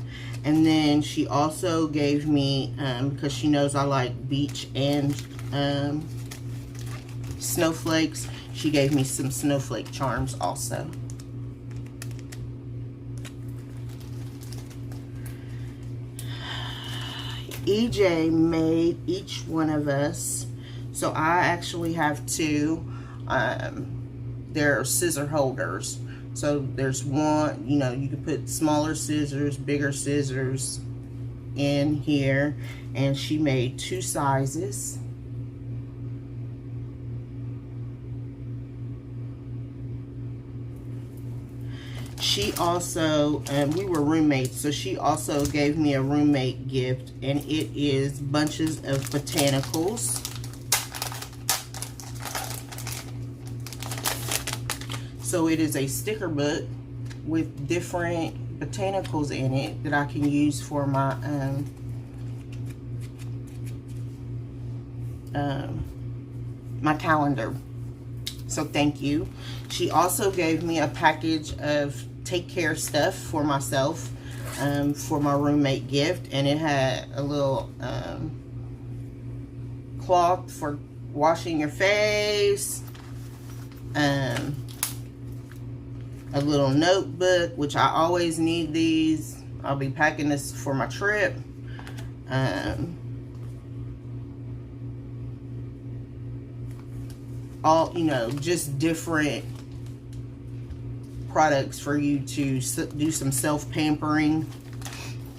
And then she also gave me, because she knows I like beach and snowflakes, she gave me some snowflake charms also. EJ made each one of us, so I actually have two. They're scissor holders. So there's one, you know, you can put smaller scissors, bigger scissors in here. And she made two sizes. She also, we were roommates, so she also gave me a roommate gift, and it is bunches of botanicals. So it is a sticker book with different botanicals in it that I can use for my my calendar. So thank you. She also gave me a package of take care stuff for myself for my roommate gift, and it had a little cloth for washing your face, a little notebook, which I always need these. I'll be packing this for my trip. All, you know, just different products for you to do some self-pampering,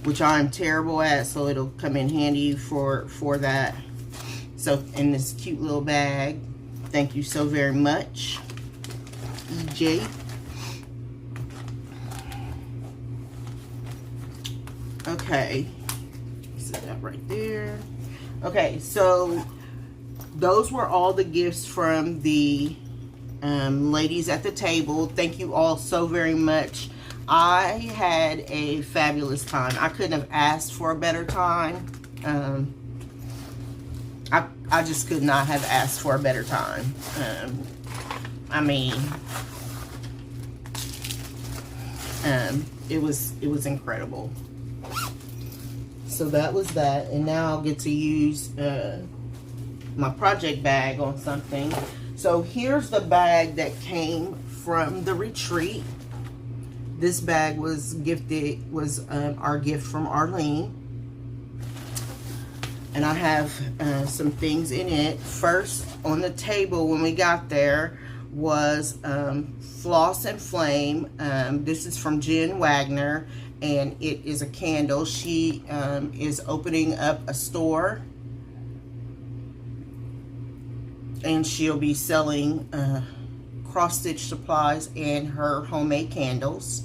which I'm terrible at, so it'll come in handy for that. So in this cute little bag, thank you so very much, EJ. Okay, set that right there. Okay, so those were all the gifts from the ladies at the table. Thank you all so very much. I had a fabulous time. I couldn't have asked for a better time. I just could not have asked for a better time. I mean, it was incredible. So that was that, and now I'll get to use my project bag on something. So here's the bag that came from the retreat. This bag was gifted, was our gift from Arlene. And I have some things in it. First, on the table when we got there was Floss and Flame. This is from Jen Wagner, and it is a candle. She is opening up a store, and she'll be selling cross-stitch supplies and her homemade candles.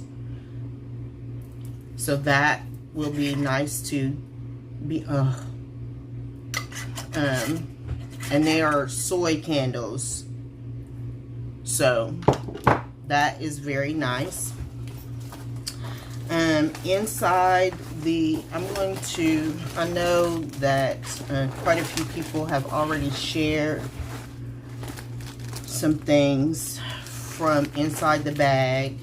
So that will be nice to be, and they are soy candles. So that is very nice. Inside the, I know that quite a few people have already shared some things from inside the bag,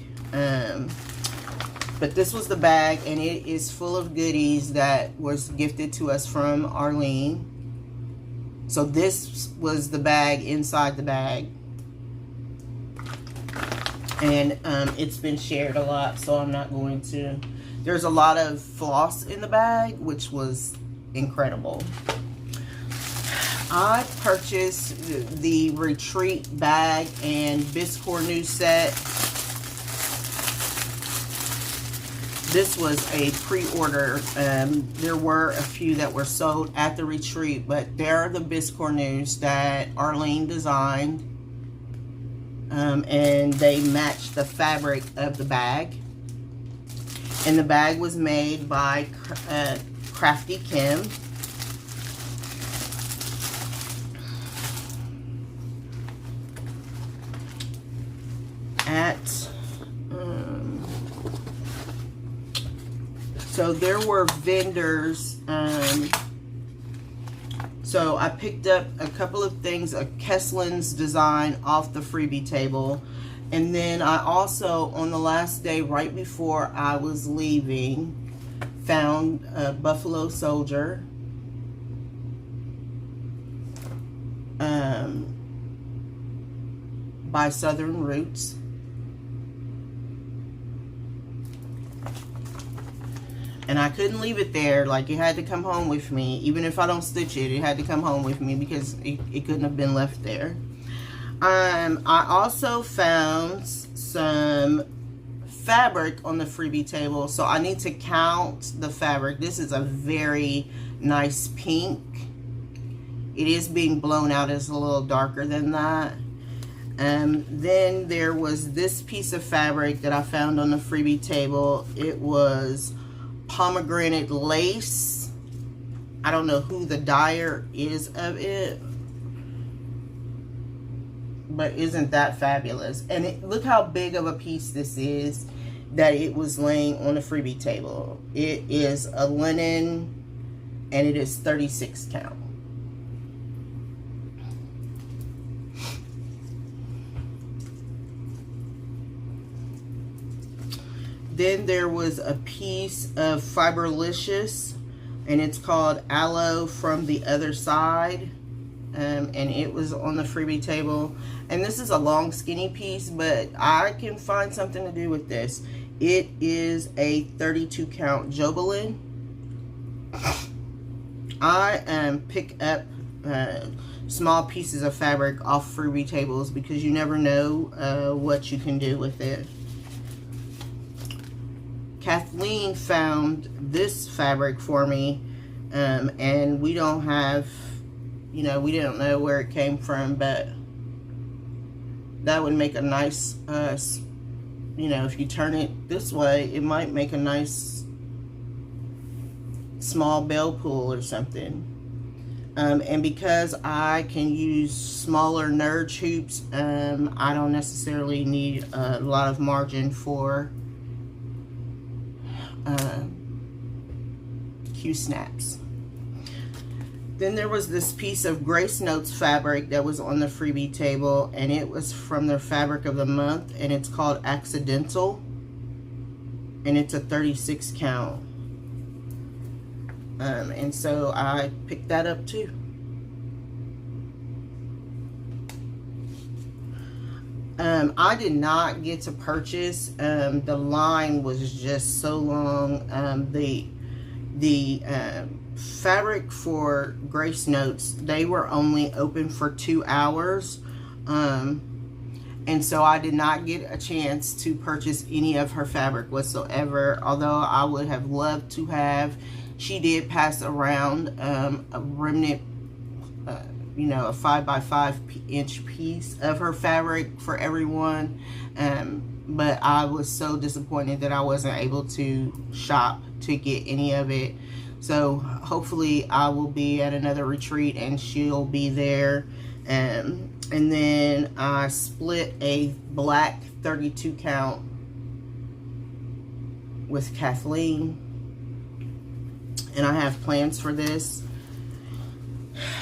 but this was the bag, and it is full of goodies that was gifted to us from Arlene. So this was the bag inside the bag, and it's been shared a lot, so I'm not going to. There's a lot of floss in the bag, which was incredible. I purchased the retreat bag and Biscornu set. This was a pre-order. There were a few that were sold at the retreat, but they're the Biscornus that Arlene designed. And they match the fabric of the bag. And the bag was made by Crafty Kim. So there were vendors. So I picked up a couple of things, a Kesslin's design off the freebie table. And then I also, on the last day, right before I was leaving, found a Buffalo Soldier. By Southern Roots. And I couldn't leave it there. Like, it had to come home with me. Even if I don't stitch it, it had to come home with me because it couldn't have been left there. I also found some fabric on the freebie table. So I need to count the fabric. This is a very nice pink. It is being blown out as a little darker than that. Then there was this piece of fabric that I found on the freebie table. It was pomegranate lace. I don't know who the dyer is of it, but isn't that fabulous? And look how big of a piece this is that it was laying on the freebie table. It is a linen and it is 36 count. Then there was a piece of Fiberlicious, and it's called Aloe from the Other Side, and it was on the freebie table. And this is a long skinny piece, but I can find something to do with this. It is a 32 count Jobelin. I pick up small pieces of fabric off freebie tables because you never know what you can do with it. Kathleen found this fabric for me, and we don't have, you know, we didn't know where it came from, but that would make a nice, you know, if you turn it this way, it might make a nice small bell pull or something. And because I can use smaller nurge hoops, I don't necessarily need a lot of margin for Q-snaps. Then there was this piece of Grace Notes fabric that was on the freebie table, and it was from their fabric of the month, and it's called Accidental, and it's a 36 count. And so I picked that up too. I did not get to purchase. The line was just so long. The fabric for Grace Notes, they were only open for 2 hours. And so I did not get a chance to purchase any of her fabric whatsoever. Although I would have loved to have. She did pass around a remnant, you know, a 5x5 inch piece of her fabric for everyone. But I was so disappointed that I wasn't able to shop to get any of it. So hopefully I will be at another retreat and she'll be there. And then I split a black 32 count with Kathleen. And I have plans for this.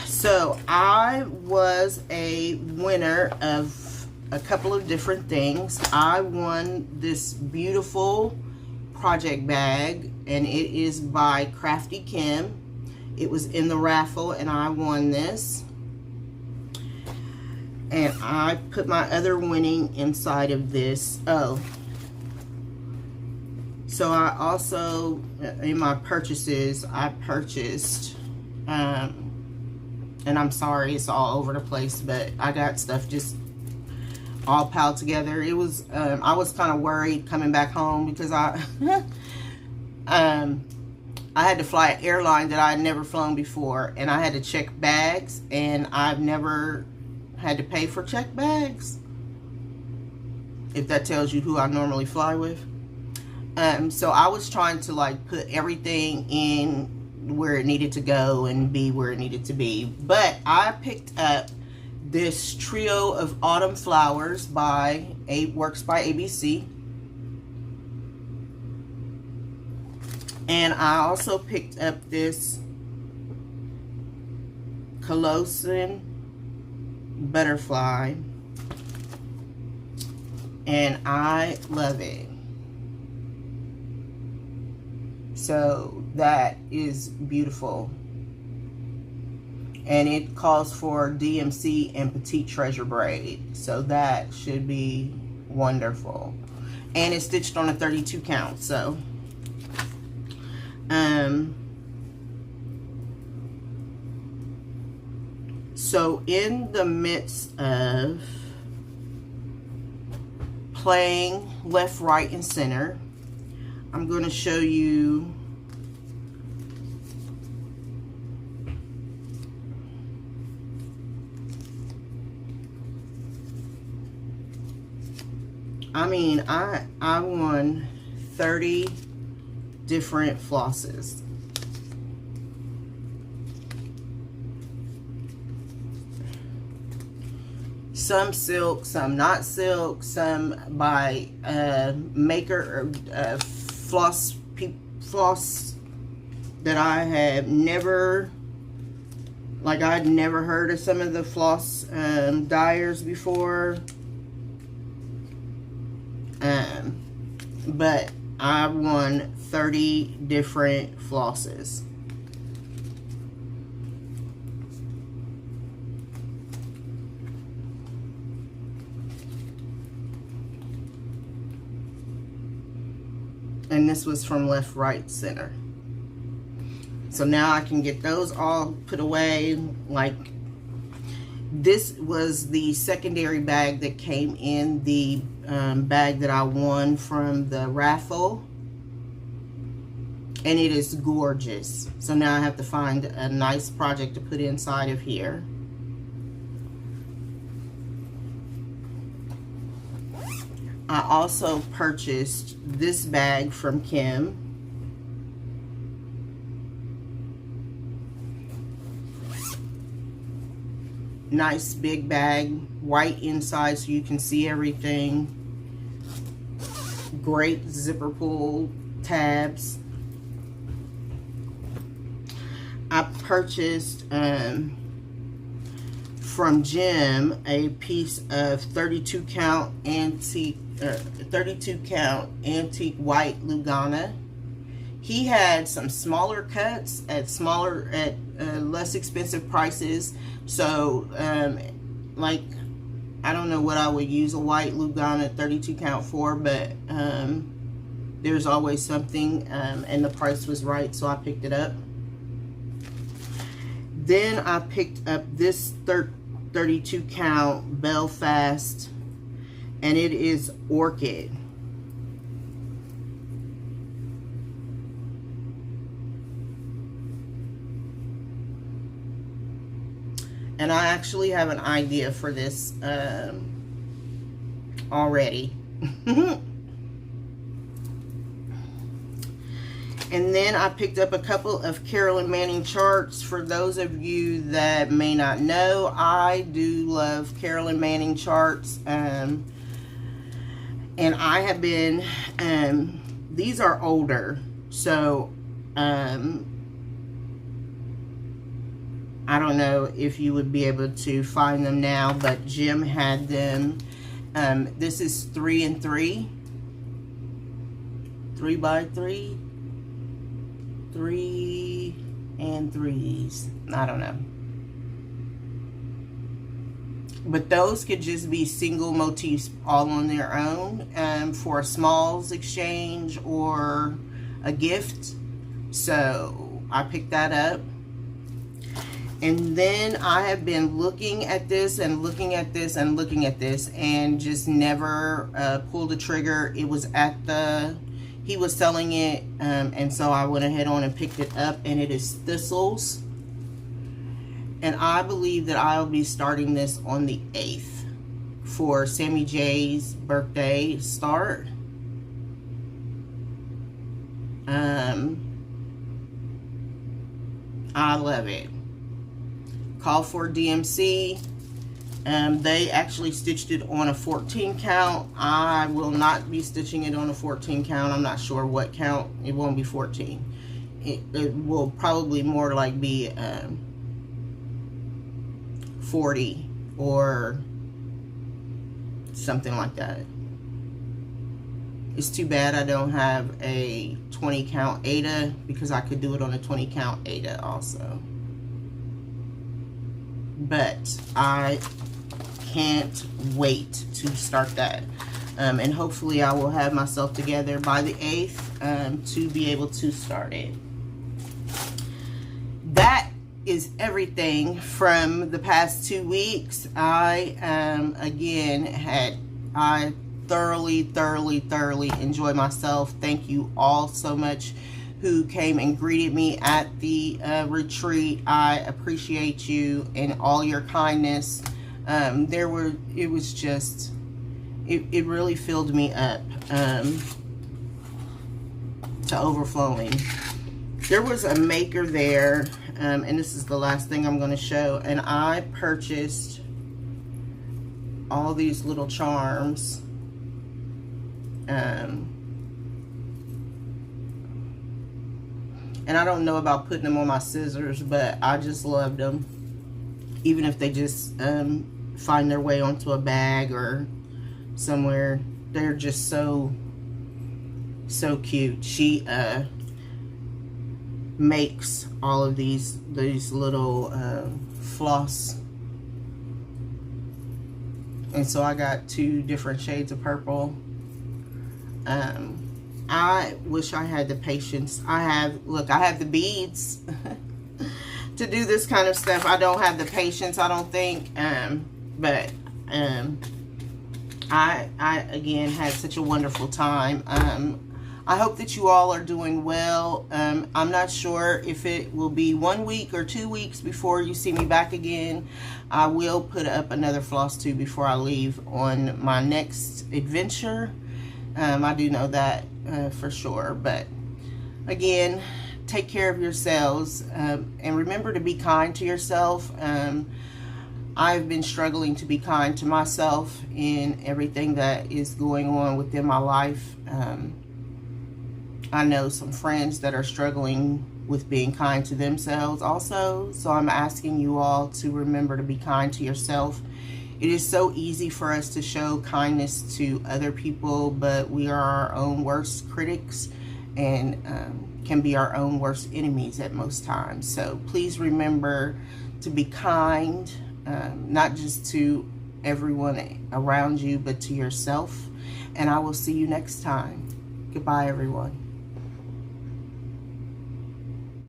So I was a winner of a couple of different things. I won this beautiful project bag, and it is by Crafty Kim. It was in the raffle, and I won this. And I put my other winning inside of this. Oh. So I also, in my purchases, I purchased, and I'm sorry it's all over the place, but I got stuff just all piled together. It was, I was kind of worried coming back home because I had to fly an airline that I had never flown before, and I had to check bags, and I've never had to pay for checked bags, if that tells you who I normally fly with. So I was trying to like put everything in where it needed to go and be where it needed to be. But I picked up this trio of autumn flowers by Works by ABC. And I also picked up this Colossal butterfly, and I love it. So that is beautiful, and it calls for DMC and petite treasure braid, so that should be wonderful. And it's stitched on a 32 count. So so in the midst of playing left, right, and center, I'm going to show you I won 30 different flosses. Some silk, some not silk, some by maker or floss that I have never, like I'd never heard of some of the floss dyers before. But I won 30 different flosses. And this was from left, right, center. So now I can get those all put away. Like, this was the secondary bag that came in the bag that I won from the raffle, and it is gorgeous. So now I have to find a nice project to put inside of here. I also purchased this bag from Kim. Nice big bag, white inside so you can see everything. Great zipper pull tabs. I purchased from Jim a piece of 32 count antique white Lugana. He had some smaller cuts at less expensive prices. So like, I don't know what I would use a white Lugana 32 count for, but there's always something, and the price was right, so I picked it up. Then I picked up this 32 count Belfast, and it is Orchid. And I actually have an idea for this already. And then I picked up a couple of Carolyn Manning charts. For those of you that may not know, I do love Carolyn Manning charts. And I have been, these are older, so I don't know if you would be able to find them now, but Jim had them. This is 3 and 3, 3 by 3, 3 and 3s. I don't know. But those could just be single motifs all on their own, for a smalls exchange or a gift. So I picked that up. And then I have been looking at this and looking at this and looking at this and just never pulled the trigger. It was at he was selling it, and so I went ahead on and picked it up, and it is Thistles. And I believe that I'll be starting this on the 8th for Sammy J's birthday start. I love it. Call for DMC. They actually stitched it on a 14 count. I will not be stitching it on a 14 count. I'm not sure what count. It won't be 14. It will probably more like be 40 or something like that. It's too bad I don't have a 20 count Ada, because I could do it on a 20 count Ada also. But I can't wait to start that. And hopefully I will have myself together by the 8th to be able to start it. That is everything from the past 2 weeks. I thoroughly enjoyed myself. Thank you all so much who came and greeted me at the retreat. I appreciate you and all your kindness. It really filled me up to overflowing. There was a maker there, and this is the last thing I'm going to show, and I purchased all these little charms. And I don't know about putting them on my scissors, but I just loved them. Even if they just find their way onto a bag or somewhere, they're just so cute. She makes all of these little floss, and so I got 2 different shades of purple. I wish I had the patience. I have the beads to do this kind of stuff. I don't have the patience, I don't think. But I again had such a wonderful time. I hope that you all are doing well. I'm not sure if it will be 1 week or 2 weeks before you see me back again. I will put up another Flosstube before I leave on my next adventure. I do know that for sure. But again, take care of yourselves, and remember to be kind to yourself. I've been struggling to be kind to myself in everything that is going on within my life. I know some friends that are struggling with being kind to themselves also, so I'm asking you all to remember to be kind to yourself. It is so easy for us to show kindness to other people, but we are our own worst critics and can be our own worst enemies at most times. So please remember to be kind, not just to everyone around you, but to yourself. And I will see you next time. Goodbye, everyone.